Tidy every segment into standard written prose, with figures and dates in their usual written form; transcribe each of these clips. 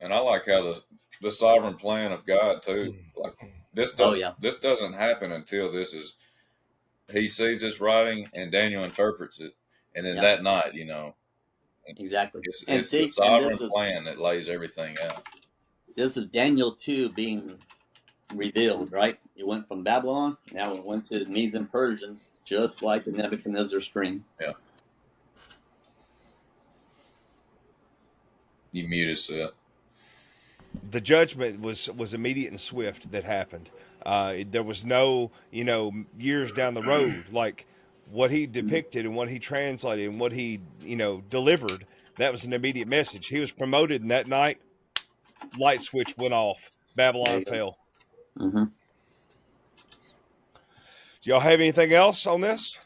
And I like how the sovereign plan of God too. Like Oh yeah, this doesn't happen until he sees this writing and Daniel interprets it, and then yeah, that night, exactly. And it's the see, and sovereign plan that lays everything out. this is Daniel 2 being revealed, right? It went from Babylon, now it went to the Medes and Persians, just like the Nebuchadnezzar's dream. Yeah, you muted Seth. The judgment was immediate and swift that happened. There was no, years down the road, like what he depicted and what he translated and what he, delivered. That was an immediate message. He was promoted, and that night, light switch went off. There Babylon you go. fell. Mm-hmm. Do y'all have anything else on this?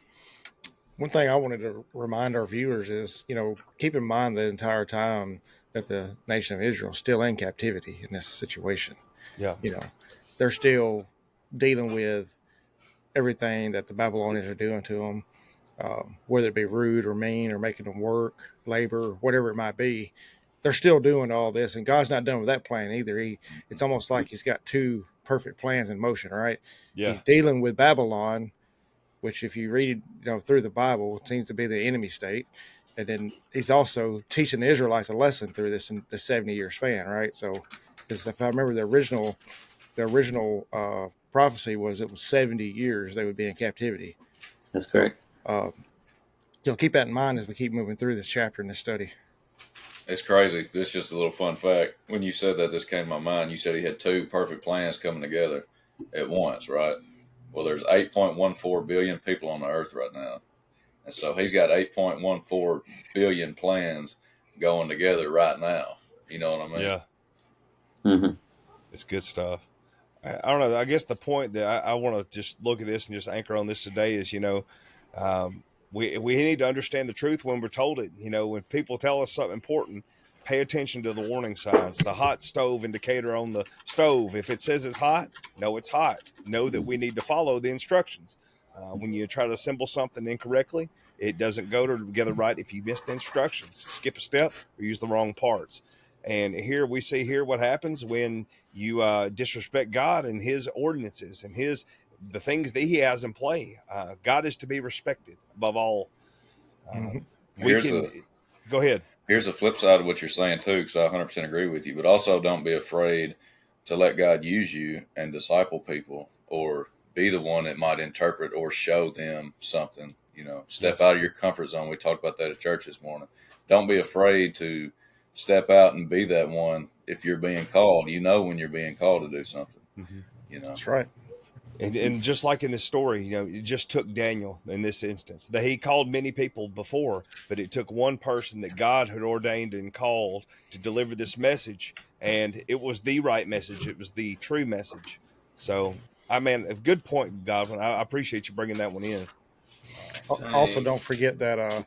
One thing I wanted to remind our viewers is, keep in mind the entire time that the nation of Israel is still in captivity in this situation. Yeah. They're still dealing with everything that the Babylonians are doing to them, whether it be rude or mean or making them work, labor, whatever it might be. They're still doing all this, and God's not done with that plan either. It's almost like he's got two perfect plans in motion, right? Yeah. He's dealing with Babylon, which if you read through the Bible, it seems to be the enemy state. And then he's also teaching the Israelites a lesson through this in the 70-year span, right? So, because if I remember the original prophecy was it was 70 years they would be in captivity. That's correct. Keep that in mind as we keep moving through this chapter in this study. It's crazy. This is just a little fun fact. When you said that, this came to my mind. You said he had two perfect plans coming together at once, right? Well, there's 8.14 billion people on the earth right now. And so he's got 8.14 billion plans going together right now. You know what I mean? Yeah. Mm-hmm. It's good stuff. I don't know. I guess the point that I want to just look at this and just anchor on this today is, we need to understand the truth when we're told it. When people tell us something important, pay attention to the warning signs. The hot stove indicator on the stove. If it says it's hot, know it's hot. Know that we need to follow the instructions. When you try to assemble something incorrectly, it doesn't go together right if you miss the instructions, skip a step, or use the wrong parts. And here we see what happens when you disrespect God and his ordinances and the things that he has in play. God is to be respected above all. Go ahead. Here's the flip side of what you're saying too, because I 100% agree with you. But also, don't be afraid to let God use you and disciple people, or be the one that might interpret or show them something. Step out of your comfort zone. We talked about that at church this morning. Don't be afraid to step out and be that one. If you're being called, when you're being called to do something. Mm-hmm. That's right. And just like in this story, it just took Daniel in this instance. That he called many people before, but it took one person that God had ordained and called to deliver this message, and it was the right message. It was the true message. So, a good point, Godwin. I appreciate you bringing that one in. Also, don't forget that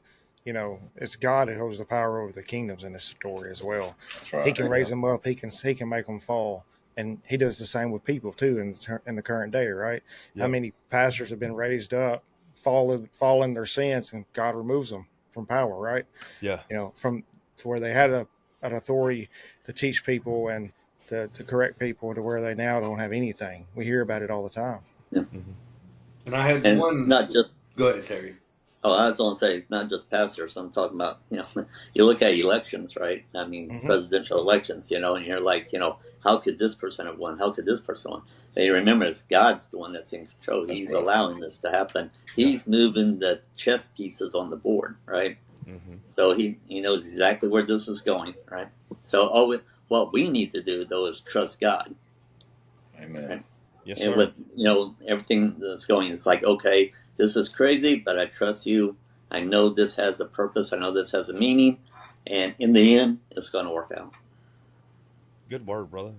it's God who holds the power over the kingdoms in this story as well. That's right. He can raise them up. He can make them fall. And he does the same with people too in the current day, right? Yep. How many pastors have been raised up, fall in their sins, and God removes them from power, right? Yeah. From to where they had an authority to teach people and to correct people, to where they now don't have anything. We hear about it all the time. Yeah. Mm-hmm. And I had one. Not just. Go ahead, Terry. Oh, I was going to say, not just pastors. I'm talking about, you look at elections, right? I mean, Mm-hmm. presidential elections, and you're like, how could this person have won? How could this person win? And you remember, it's God's the one that's in control. He's allowing this to happen. He's moving the chess pieces on the board, right? Mm-hmm. So he knows exactly where this is going, right? So what we need to do, though, is trust God. Amen. Right? Yes, and sir. with everything that's going, it's like, okay, this is crazy, but I trust you. I know this has a purpose. I know this has a meaning. And in the end, it's going to work out. Good word, brother.